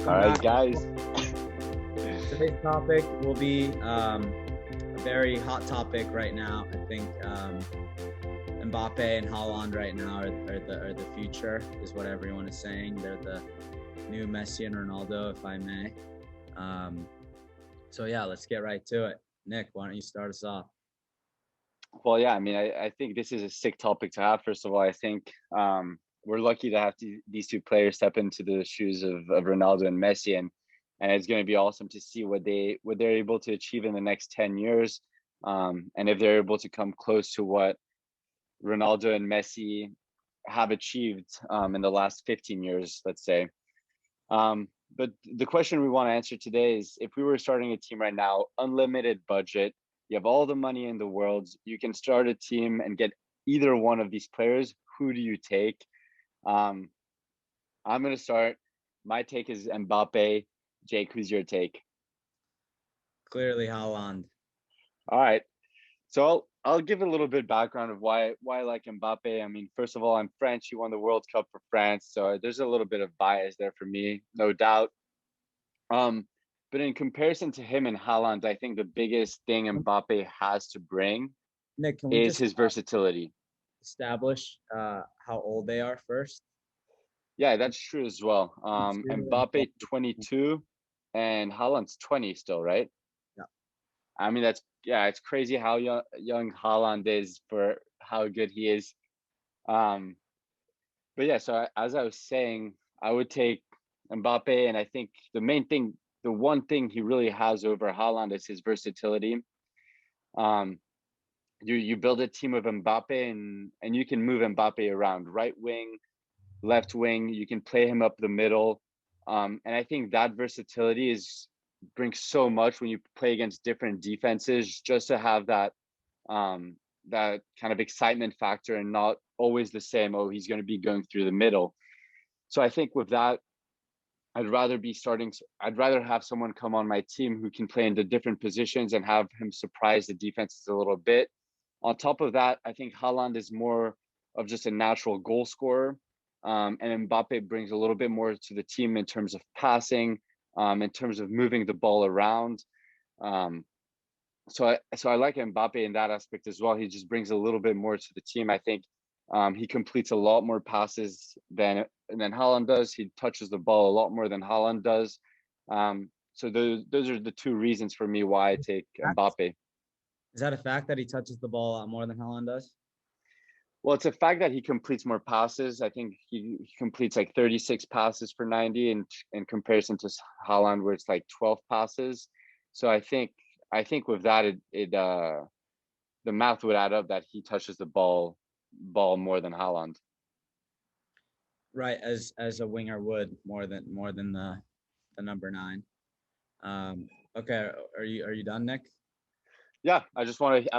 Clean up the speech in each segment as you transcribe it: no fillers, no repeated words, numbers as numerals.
All Welcome right, back. guys. Today's topic will be a very hot topic right now. I think Mbappe and Haaland right now are the future, is what everyone is saying. They're the new Messi and Ronaldo, if I may. So yeah, let's get right to it. Nick, why don't you start us off? Well, yeah, I mean, I think this is a sick topic to have. First of all, I think we're lucky to have these two players step into the shoes of Ronaldo and Messi, and it's going to be awesome to see what they're able to achieve in the next 10 years, and if they're able to come close to what Ronaldo and Messi have achieved in the last 15 years, let's say. But the question we want to answer today is, if we were starting a team right now, unlimited budget, you have all the money in the world, you can start a team and get either one of these players. Who do you take? I'm going to start. My take is Mbappe. Jake, who's your take? Clearly, Haaland. All right. So I'll give a little bit background of why I like Mbappe. I mean, first of all, I'm French. He won the World Cup for France, so there's a little bit of bias there for me, no doubt. But in comparison to him and Haaland, I think the biggest thing Mbappe has to bring Nick, can we is just his versatility. establish how old they are first? Yeah, that's true as well. Two and Mbappe 22 and Haaland's 20 still, right? Yeah. I mean, it's crazy how young Haaland is for how good he is. But yeah, so as I was saying, I would take Mbappe, and I think the one thing he really has over Haaland is his versatility. Um, you build a team of Mbappe, and you can move Mbappe around, right wing, left wing. You can play him up the middle, and I think that versatility brings so much when you play against different defenses. Just to have that kind of excitement factor, and not always the same. Oh, he's going to be going through the middle. So I think with that, I'd rather have someone come on my team who can play in the different positions and have him surprise the defenses a little bit. On top of that, I think Haaland is more of just a natural goal scorer. And Mbappe brings a little bit more to the team in terms of passing, in terms of moving the ball around. So I like Mbappe in that aspect as well. He just brings a little bit more to the team. I think he completes a lot more passes than Haaland does. He touches the ball a lot more than Haaland does. So those are the two reasons for me why I take Mbappe. Is that a fact that he touches the ball a lot more than Haaland does? Well, it's a fact that he completes more passes. I think he completes like 36 passes per 90 in comparison to Haaland, where it's like 12 passes. So I think with that, the math would add up that he touches the ball more than Haaland. Right, as a winger would more than the number 9. Okay, are you done, Nick? Yeah, I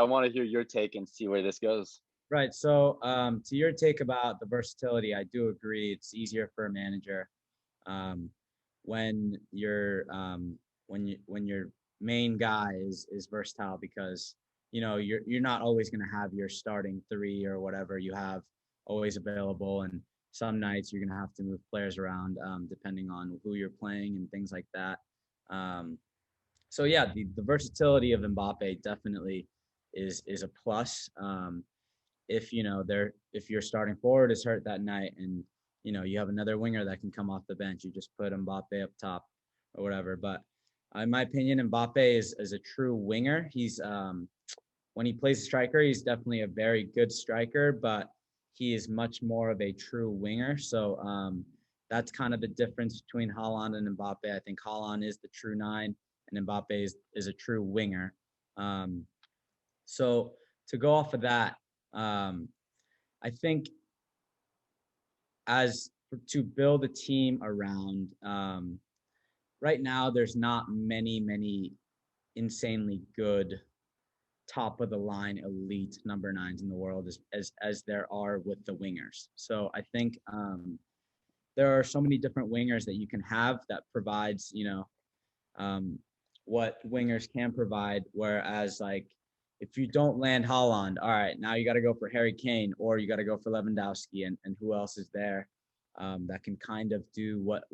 want to hear your take and see where this goes. Right. So to your take about the versatility, I do agree. It's easier for a manager when your when your main guy is versatile, because you're not always going to have your starting 3 or whatever you have always available, and some nights you're going to have to move players around depending on who you're playing and things like that. So yeah, the versatility of Mbappe definitely is a plus. If your starting forward is hurt that night, and you have another winger that can come off the bench, you just put Mbappe up top or whatever. But in my opinion, Mbappe is a true winger. He's when he plays a striker, he's definitely a very good striker, but he is much more of a true winger. So that's kind of the difference between Haaland and Mbappe. I think Haaland is the true 9, and Mbappe is a true winger. So to go off of that, I think to build a team around, right now there's not many insanely good top of the line elite number 9s in the world as there are with the wingers. So I think there are so many different wingers that you can have that provides what wingers can provide, whereas like if you don't land Haaland, all right, now you got to go for Harry Kane, or you got to go for Lewandowski, and who else is there that can kind of do what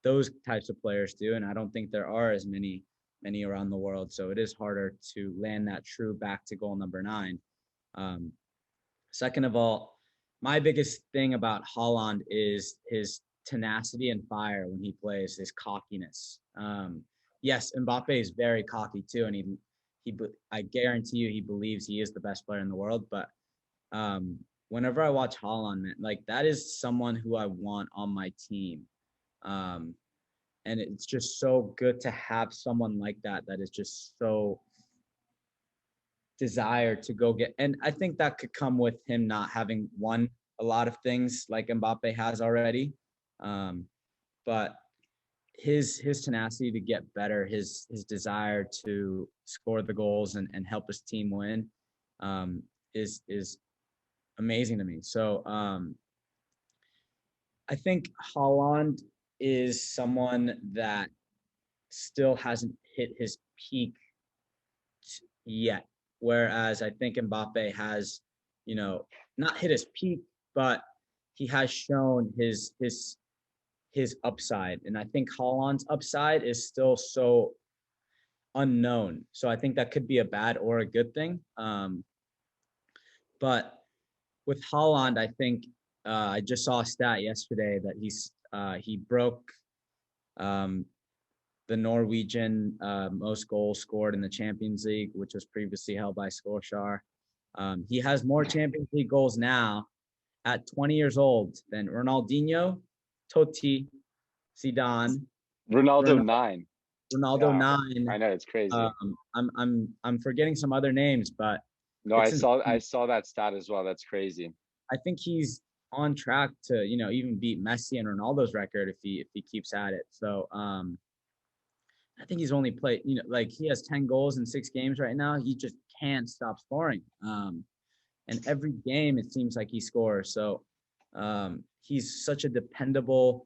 those types of players do, and I don't think there are as many around the world. So it is harder to land that true back to goal number 9. Um, Second of all, my biggest thing about Haaland is his tenacity and fire when he plays, his cockiness. Yes, Mbappe is very cocky too, and I guarantee you he believes he is the best player in the world. But whenever I watch Haaland, man, like that is someone who I want on my team. Um, and it's just so good to have someone like that is just so desire to go get. And I think that could come with him not having won a lot of things like Mbappe has already. But his tenacity to get better, his desire to score the goals and help his team win is amazing to me. So I think Haaland is someone that still hasn't hit his peak yet. Whereas I think Mbappe has, not hit his peak, but he has shown his upside. And I think Haaland's upside is still so unknown. So I think that could be a bad or a good thing. But with Haaland, I think I just saw a stat yesterday that he broke the Norwegian most goals scored in the Champions League, which was previously held by Solskjaer. He has more Champions League goals now at 20 years old than Ronaldinho, Totti, Zidane, Ronaldo 9. Ronaldo Yeah, 9. I know, it's crazy. I'm forgetting some other names, but No, I saw that stat as well. That's crazy. I think he's on track to even beat Messi and Ronaldo's record if he keeps at it. So I think he's only played, like he has 10 goals in 6 games right now. He just can't stop scoring. And every game it seems like he scores. So he's such a dependable,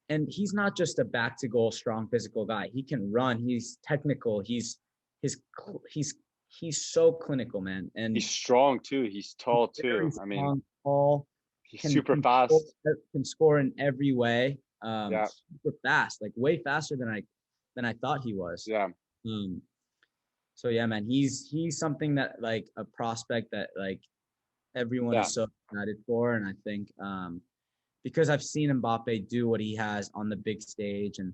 and he's not just a back to goal strong physical guy. He can run. He's technical. He's so clinical, man. And he's strong too. He's tall too. I mean, tall. He's super fast. Can score in every way. Yeah. Super fast, like way faster than I thought he was. Yeah. So yeah, man, he's something that like a prospect that like everyone is so excited for, and I think because I've seen Mbappe do what he has on the big stage and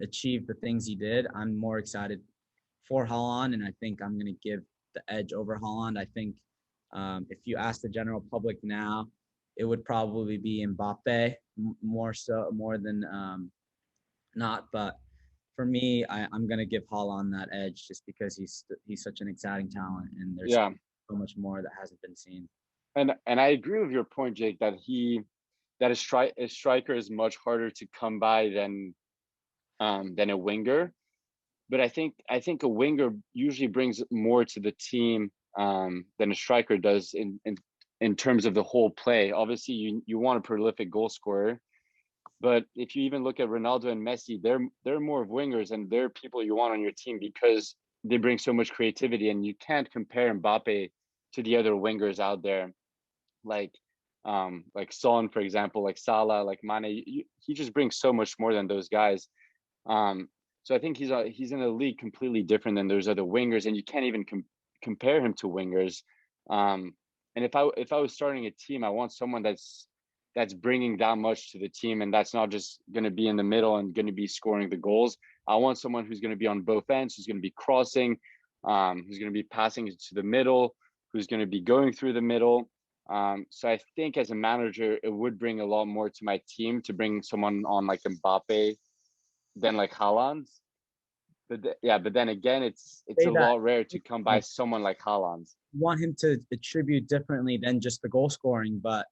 achieve the things he did, I'm more excited for Haaland, and I think I'm gonna give the edge over Haaland. I think if you ask the general public now, it would probably be Mbappe more than not, but for me, I'm gonna give Haaland that edge just because he's such an exciting talent, and there's so much more that hasn't been seen. And I agree with your point, Jake, that a striker is much harder to come by than a winger. But I think a winger usually brings more to the team than a striker does in terms of the whole play. Obviously, you want a prolific goal scorer. But if you even look at Ronaldo and Messi, they're more of wingers, and they're people you want on your team because they bring so much creativity, and you can't compare Mbappe to the other wingers out there, like Son, for example, like Salah, like Mane. He just brings so much more than those guys. So I think he's in a league completely different than those other wingers, and you can't even compare him to wingers. And if I was starting a team, I want someone that's bringing that much to the team, and that's not just going to be in the middle and going to be scoring the goals. I want someone who's going to be on both ends, who's going to be crossing, who's going to be passing to the middle, who's going to be going through the middle. So I think as a manager, it would bring a lot more to my team to bring someone on like Mbappe than like Haaland. But then again, it's a lot rare to come by someone like Haaland. You want him to attribute differently than just the goal scoring, but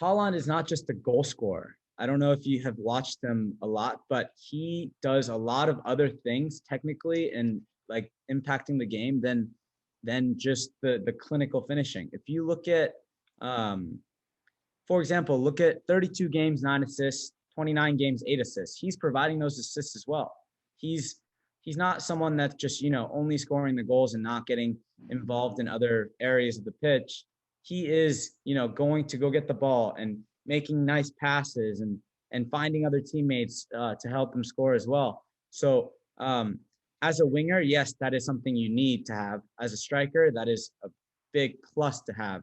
Haaland is not just a goal scorer. I don't know if you have watched him a lot, but he does a lot of other things technically and like impacting the game than just the clinical finishing. If you look at, for example, look at 32 games, 9 assists, 29 games, 8 assists. He's providing those assists as well. He's not someone that's just, only scoring the goals and not getting involved in other areas of the pitch. He is, going to go get the ball and making nice passes and and finding other teammates to help him score as well. So as a winger, yes, that is something you need to have. As a striker, that is a big plus to have,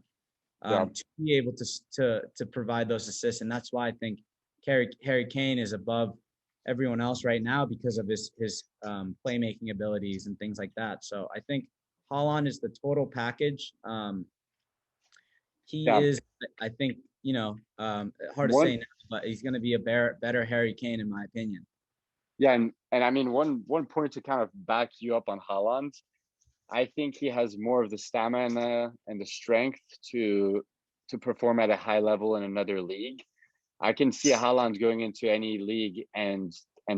Yeah. to be able to provide those assists. And that's why I think Harry Kane is above everyone else right now because of his playmaking abilities and things like that. So I think Haaland is the total package. He Yeah. is, I think, hard to One say now, but he's going to be a better Harry Kane in my opinion. Yeah, and I mean one point to kind of back you up on Haaland, I think he has more of the stamina and the strength to perform at a high level in another league. I can see Haaland going into any league and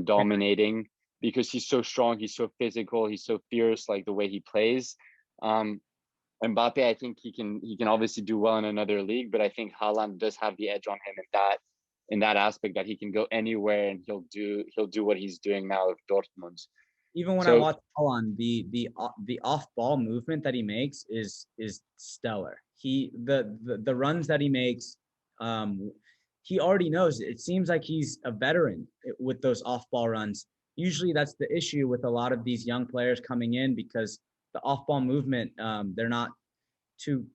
dominating because he's so strong, he's so physical, he's so fierce, like the way he plays. Mbappe, I think he can obviously do well in another league, but I think Haaland does have the edge on him in that aspect that he can go anywhere and he'll do what he's doing now with Dortmund. Even when I So watch Haaland, the off ball movement that he makes is stellar. The runs that he makes, he already knows. It seems like he's a veteran with those off ball runs. Usually, that's the issue with a lot of these young players coming in because the off ball movement, they're not too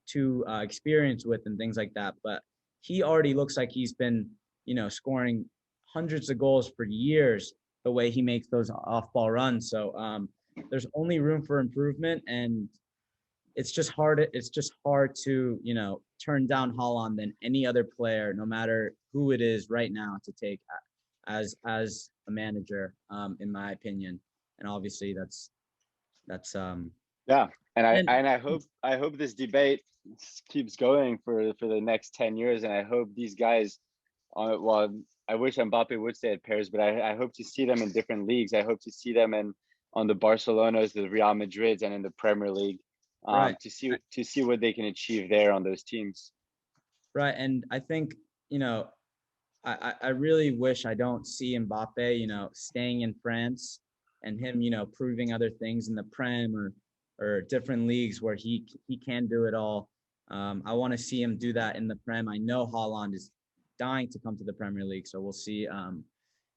experienced with and things like that. But he already looks like he's been scoring hundreds of goals for years the way he makes those off ball runs. So there's only room for improvement, and it's just hard. It's just hard to turn down Haaland than any other player, no matter who it is right now, to take as a manager, in my opinion. And obviously that's. yeah, and And I hope this debate keeps going for the next 10 years, and I hope these guys, well, I wish Mbappe would stay at Paris, but I hope to see them in different leagues. I hope to see them on the Barcelonas, the Real Madrids, and in the Premier League, right, to see what they can achieve there on those teams. right, and I think I really wish I don't see Mbappe, staying in France and him, proving other things in the Prem or different leagues where he can do it all. I want to see him do that in the Prem. I know Haaland is dying to come to the Premier League, so we'll see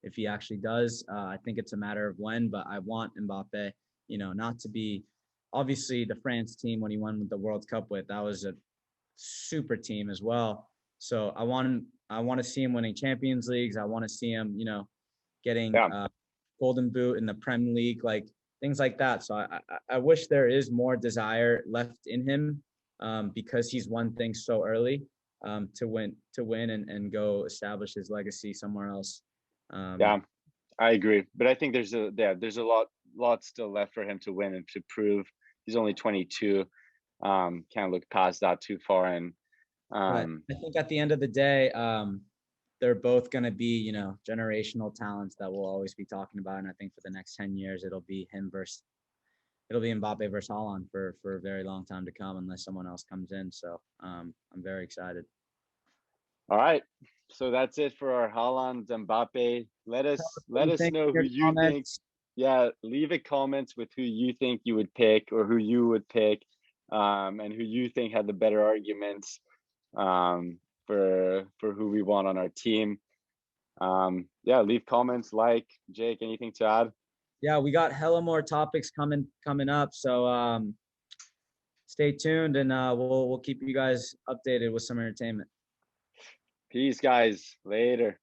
if he actually does. I think it's a matter of when, but I want Mbappe, not to be obviously the France team when he won with the World Cup with, that was a super team as well. So I want to see him winning Champions Leagues. I want to see him, getting Yeah, Golden Boot in the Premier League, like things like that. So I wish there is more desire left in him, because he's won things so early, to win and go establish his legacy somewhere else. yeah, I agree. But I think there's a lot still left for him to win and to prove. He's only 22. Can't look past that too far. And But I think at the end of the day, they're both going to be, generational talents that we'll always be talking about. And I think for the next 10 years, it'll be Mbappe versus Haaland for a very long time to come, unless someone else comes in. So I'm very excited. all right. So that's it for our Haaland Mbappe. Let us know who you think. Yeah, leave a comment with who you think you would pick or who you would pick, and who you think had the better arguments, for who we want on our team. Yeah, leave comments. Like, Jake, anything to add? Yeah, we got hella more topics coming up. So stay tuned, and we'll keep you guys updated with some entertainment. Peace, guys. Later.